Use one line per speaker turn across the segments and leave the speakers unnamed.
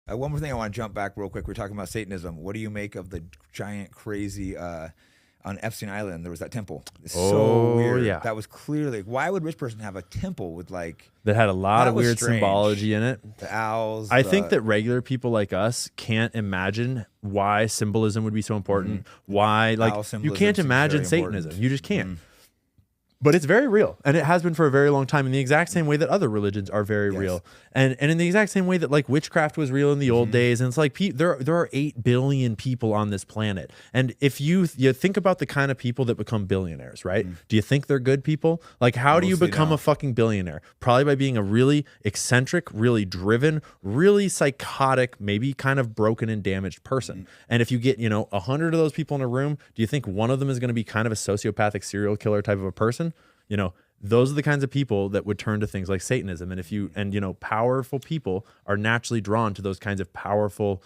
One more thing I want to jump back real quick. We're talking about Satanism. What do you make of the giant, crazy, on Epstein Island, there was that temple. It's so weird.
Yeah.
That was clearly, why would a rich person have a temple with like...
That had a lot of weird
strange.
symbology in it.
The owls.
I think that regular people like us can't imagine why symbolism would be so important. Why, like, you can't imagine Satanism. You just can't. But it's very real, and it has been for a very long time in the exact same way that other religions are very real. And in the exact same way that like witchcraft was real in the old days. And it's like there are 8 billion people on this planet. And if you think about the kind of people that become billionaires, right? Do you think they're good people? Like, how do you become a fucking billionaire? Probably by being a really eccentric, really driven, really psychotic, maybe kind of broken and damaged person. And if you get, 100 of those people in a room, do you think one of them is going to be kind of a sociopathic serial killer type of a person? Those are the kinds of people that would turn to things like Satanism. And powerful people are naturally drawn to those kinds of powerful,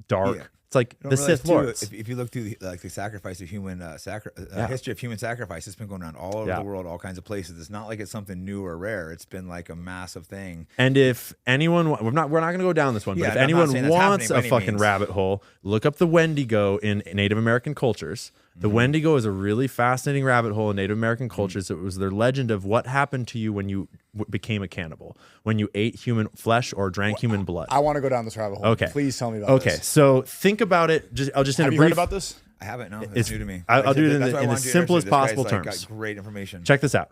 dark. Yeah. It's like the Sith Lords.
If you look through the sacrifice of human history of human sacrifice, it's been going on all over the world, all kinds of places. It's not like it's something new or rare. It's been like a massive thing.
And if anyone, we're not going to go down this one, but if anyone wants a fucking rabbit hole, look up the Wendigo in Native American cultures. The Wendigo is a really fascinating rabbit hole in Native American cultures. It was their legend of what happened to you when you became a cannibal, when you ate human flesh or drank human blood.
I want to go down this rabbit hole.
Okay.
Please tell me about this.
Okay, so think about it. I'll just
Have you heard about this?
I haven't. No, it's new to me.
I'll do it in the simplest possible terms.
Got great information.
Check this out.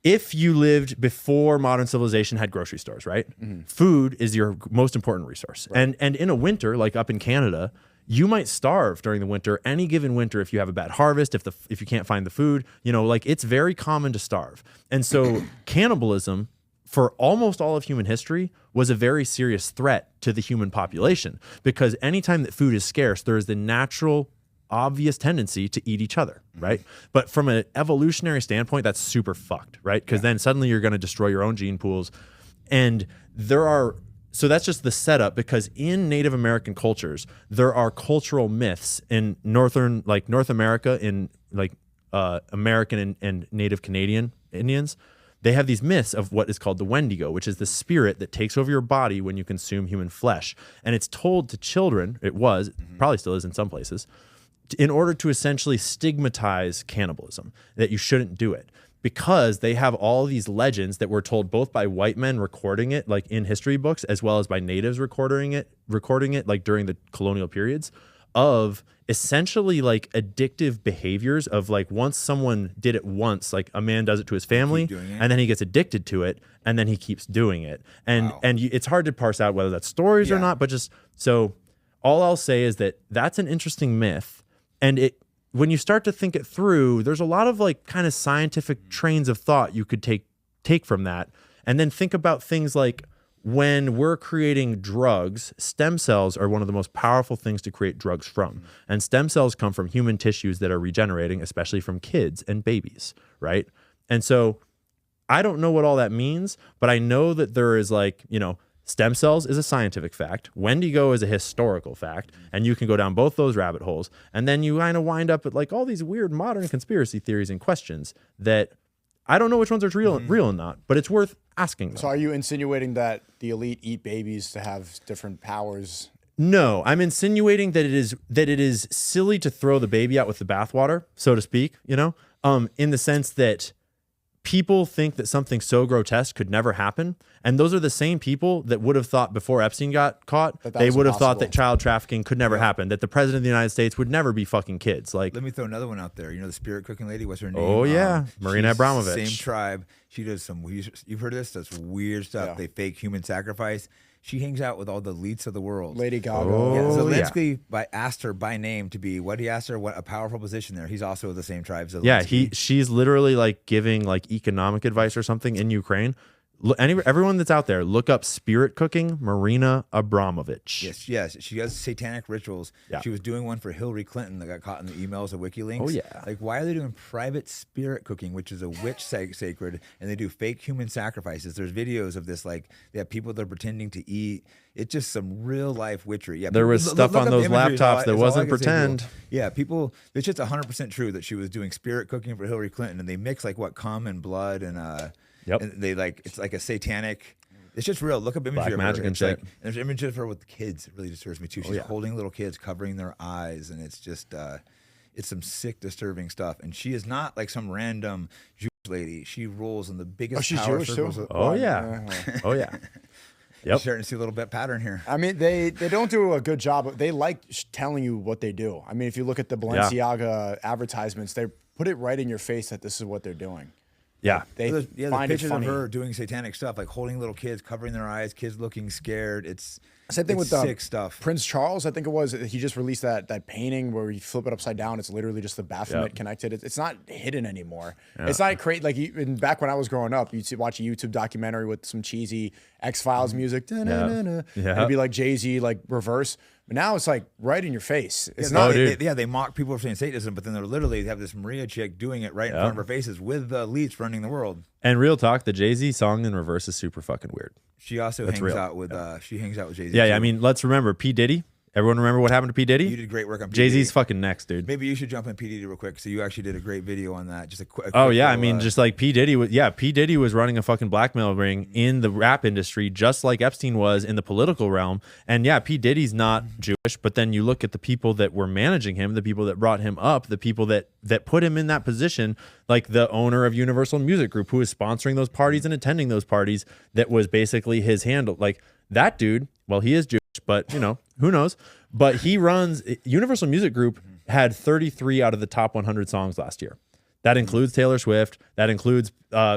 If you lived before modern civilization had grocery stores, right? Food is your most important resource. Right. And in a winter, like up in Canada, you might starve during the winter, any given winter, if you have a bad harvest, if you can't find the food, it's very common to starve. And so cannibalism, for almost all of human history, was a very serious threat to the human population, because anytime that food is scarce, there is the natural, obvious tendency to eat each other, right? But from an evolutionary standpoint, that's super fucked, right? Because then suddenly you're going to destroy your own gene pools. And so that's just the setup, because in Native American cultures, there are cultural myths in North America, in American and Native Canadian Indians. They have these myths of what is called the wendigo, which is the spirit that takes over your body when you consume human flesh. And it's told to children, probably still is in some places, in order to essentially stigmatize cannibalism, that you shouldn't do it. Because they have all these legends that were told both by white men recording it, like in history books, as well as by natives recording it like during the colonial periods, of essentially like addictive behaviors of like, once someone did it once, like a man does it to his family, and then he gets addicted to it, and then he keeps doing it. And it's hard to parse out whether that's stories or not, but just, so all I'll say is that that's an interesting myth. And when you start to think it through, there's a lot of like kind of scientific trains of thought you could take from that. And then think about things like, when we're creating drugs, stem cells are one of the most powerful things to create drugs from. And stem cells come from human tissues that are regenerating, especially from kids and babies, right? And so I don't know what all that means, but I know that there is like, stem cells is a scientific fact. Wendigo is a historical fact. And you can go down both those rabbit holes. And then you kind of wind up at like all these weird modern conspiracy theories and questions that I don't know which ones are real and not, but it's worth asking them.
So are you insinuating that the elite eat babies to have different powers?
No, I'm insinuating that it is silly to throw the baby out with the bathwater, so to speak, in the sense that people think that something so grotesque could never happen. And those are the same people that would have thought before Epstein got caught, they would have thought that child trafficking could never happen, that the president of the United States would never be fucking kids. Like,
let me throw another one out there. The spirit cooking lady, what's her name?
Oh yeah, Marina Abramovich.
Same tribe. She does some weird, you've heard of this? That's weird stuff. They fake human sacrifice. She hangs out with all the elites of the world.
Lady Gaga.
Zelensky asked her by name to be, what he asked her, what a powerful position there. He's also the same tribe. Zelensky.
She's literally like giving like economic advice or something in Ukraine. Everyone that's out there, look up spirit cooking Marina Abramovich.
Yes. She does satanic rituals. Yeah. She was doing one for Hillary Clinton that got caught in the emails of WikiLeaks.
Oh, yeah.
Like, why are they doing private spirit cooking, which is a witch sacred, and they do fake human sacrifices? There's videos of this, like, they have people that are pretending to eat. It's just some real life witchery. Yeah,
there was stuff on those laptops that wasn't pretend.
Yeah, people, it's just 100% true that she was doing spirit cooking for Hillary Clinton, and they mix, like, cum and blood and... And they it's like a satanic It's just real. Look up imagery
Black
of her.
magic and
It's
shit.
and there's images of her with kids. It really disturbs me too. She's holding little kids, covering their eyes, and it's just it's some sick, disturbing stuff. And she is not like some random Jewish lady. She rules in the biggest
she's
power
Jewish
circles.
too?
Oh yeah. Oh yeah.
You're
Yep.
starting to see a little bit pattern here.
I mean, they don't do a good job. They like telling you what they do. I mean, if you look at the Balenciaga advertisements, they put it right in your face that this is what they're doing.
Yeah.
They
the
find it
pictures
funny.
of her doing satanic stuff, like holding little kids, covering their eyes, kids looking scared. It's
Same thing with
sick stuff.
Prince Charles, I think it was. He just released that painting where you flip it upside down. It's literally just the Baphomet connected. It's not hidden anymore. It's not crazy. Like back when I was growing up, you'd watch a YouTube documentary with some cheesy X-Files music. And it'd be like Jay-Z, like reverse. But now it's like right in your face. It's not.
They mock people for saying Satanism, but then they have this Maria chick doing it right in front of our faces with the elites running the world.
And real talk, the Jay-Z song in reverse is super fucking weird.
She also hangs out with Jay-Z.
Yeah, I mean, let's remember P. Diddy. Everyone remember what happened to P. Diddy?
You did great work on P.
Jay-Z's
Diddy.
fucking next, dude.
Maybe you should jump in P. Diddy real quick. So you actually did a great video on that. Just a quick.
Oh yeah, I mean, just like P. Diddy was running a fucking blackmail ring in the rap industry, just like Epstein was in the political realm. And yeah, P. Diddy's not Jewish, but then you look at the people that were managing him, the people that brought him up, the people that put him in that position, like the owner of Universal Music Group, who was sponsoring those parties and attending those parties, that was basically his handle. Like that dude, well, he is Jewish, but you know, who knows? But he runs Universal Music Group had 33 out of the top 100 songs last year. That includes Taylor Swift. That includes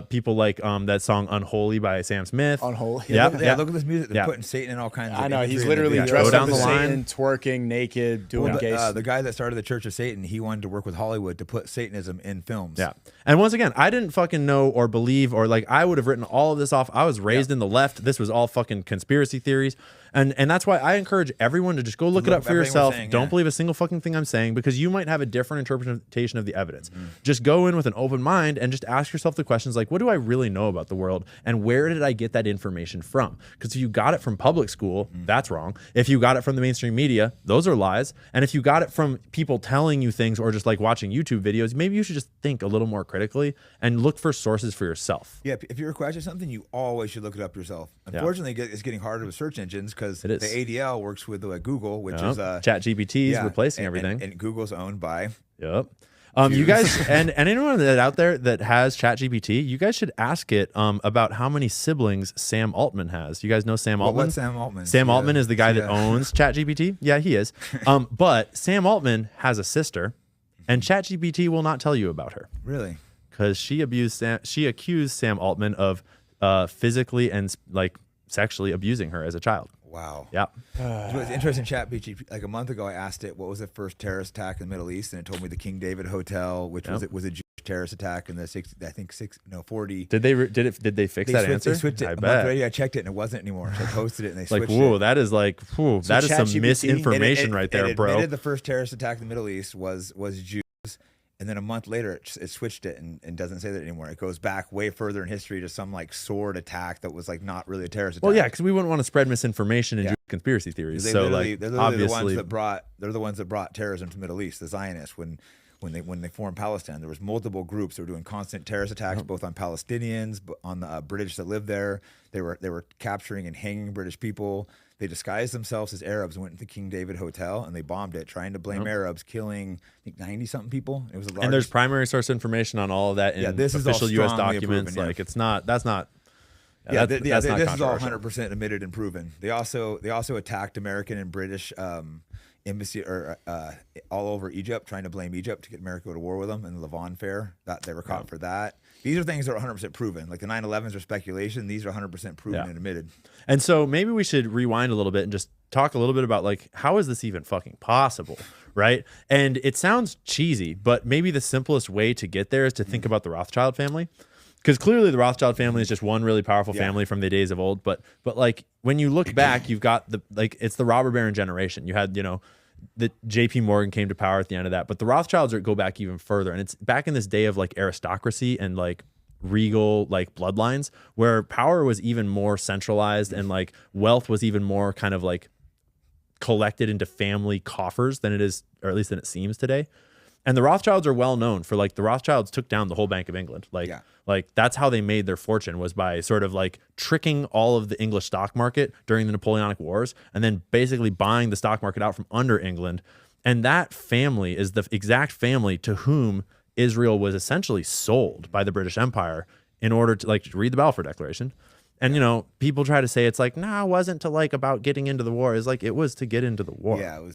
people like that song "Unholy" by Sam Smith.
Unholy.
Yeah, look at this music. They're putting Satan in all kinds of.
I know, he's
imagery
literally
in the
dressed
video.
up as Satan, twerking, naked, doing gay stuff.
The guy that started the Church of Satan, he wanted to work with Hollywood to put Satanism in films.
Yeah. And once again, I didn't fucking know or believe, or like I would have written all of this off. I was raised in the left. This was all fucking conspiracy theories. And that's why I encourage everyone to just go look it up for yourself. Don't believe a single fucking thing I'm saying, because you might have a different interpretation of the evidence. Just go in with an open mind and just ask yourself the questions like, what do I really know about the world, and where did I get that information from? Because if you got it from public school, that's wrong. If you got it from the mainstream media, those are lies. And if you got it from people telling you things, or just like watching YouTube videos, maybe you should just think a little more critically and look for sources for yourself.
Yeah, if you're questioning something, you always should look it up yourself. Unfortunately, it's getting harder with search engines because the ADL works with Google, which is
ChatGPT is replacing everything.
And Google's owned by
you guys and anyone that out there that has ChatGPT, you guys should ask it about how many siblings Sam Altman has. You guys know Sam Altman?
What's Sam Altman?
Sam Altman is the guy that owns ChatGPT. Yeah, he is. But Sam Altman has a sister, and ChatGPT will not tell you about her.
Really?
Because she accused Sam Altman of physically and like sexually abusing her as a child.
Wow.
Yeah.
It was interesting. ChatGPT. Like a month ago, I asked it what was the first terrorist attack in the Middle East, and it told me the King David Hotel, which was a Jewish terrorist attack in the 40.
Did they fix that answer?
They switched it.
I
A
bet.
month later, I checked it and it wasn't anymore. So I posted it and they switched
like, whoa,
it.
that is some misinformation right there,
it
bro.
admitted the first terrorist attack in the Middle East was Jews, and then a month later it switched it and doesn't say that anymore. It goes back way further in history to some like sword attack that was like not really a terrorist attack.
Well, yeah, because we wouldn't want to spread misinformation and conspiracy theories.
They're the ones that brought terrorism to the Middle East, the Zionists, when they formed Palestine. There was multiple groups that were doing constant terrorist attacks, both on Palestinians, but on the British that lived there. They were capturing and hanging British people. They disguised themselves as Arabs and went to the King David Hotel and they bombed it, trying to blame Arabs, killing I think 90-something people. It was the largest.
And there's primary source information on all of that in official U.S. documents. Like it's not. That's not.
This is all 100% admitted and proven. They also attacked American and British embassy or all over Egypt, trying to blame Egypt to get America to go to war with them in the Levant Fair. That they were caught for that. These are things that are 100% proven. Like the 9/11s are speculation. These are 100% proven and admitted.
And so maybe we should rewind a little bit and just talk a little bit about like, how is this even fucking possible, right? And it sounds cheesy, but maybe the simplest way to get there is to think about the Rothschild family. Because clearly the Rothschild family is just one really powerful family from the days of old. But like when you look back, you've got it's the robber baron generation. You had, the JP Morgan came to power at the end of that. But the Rothschilds go back even further. And it's back in this day of like aristocracy and like regal like bloodlines where power was even more centralized and like wealth was even more kind of like collected into family coffers than it is, or at least than it seems today. And the Rothschilds are well known for like the Rothschilds took down the whole Bank of England. Like that's how they made their fortune, was by sort of like tricking all of the English stock market during the Napoleonic Wars and then basically buying the stock market out from under England. And that family is the exact family to whom Israel was essentially sold by the British Empire in order to like read the Balfour Declaration. And, you know, people try to say it's like, nah, it wasn't to like about getting into the war. It's like, it was to get into the war.
Yeah, it was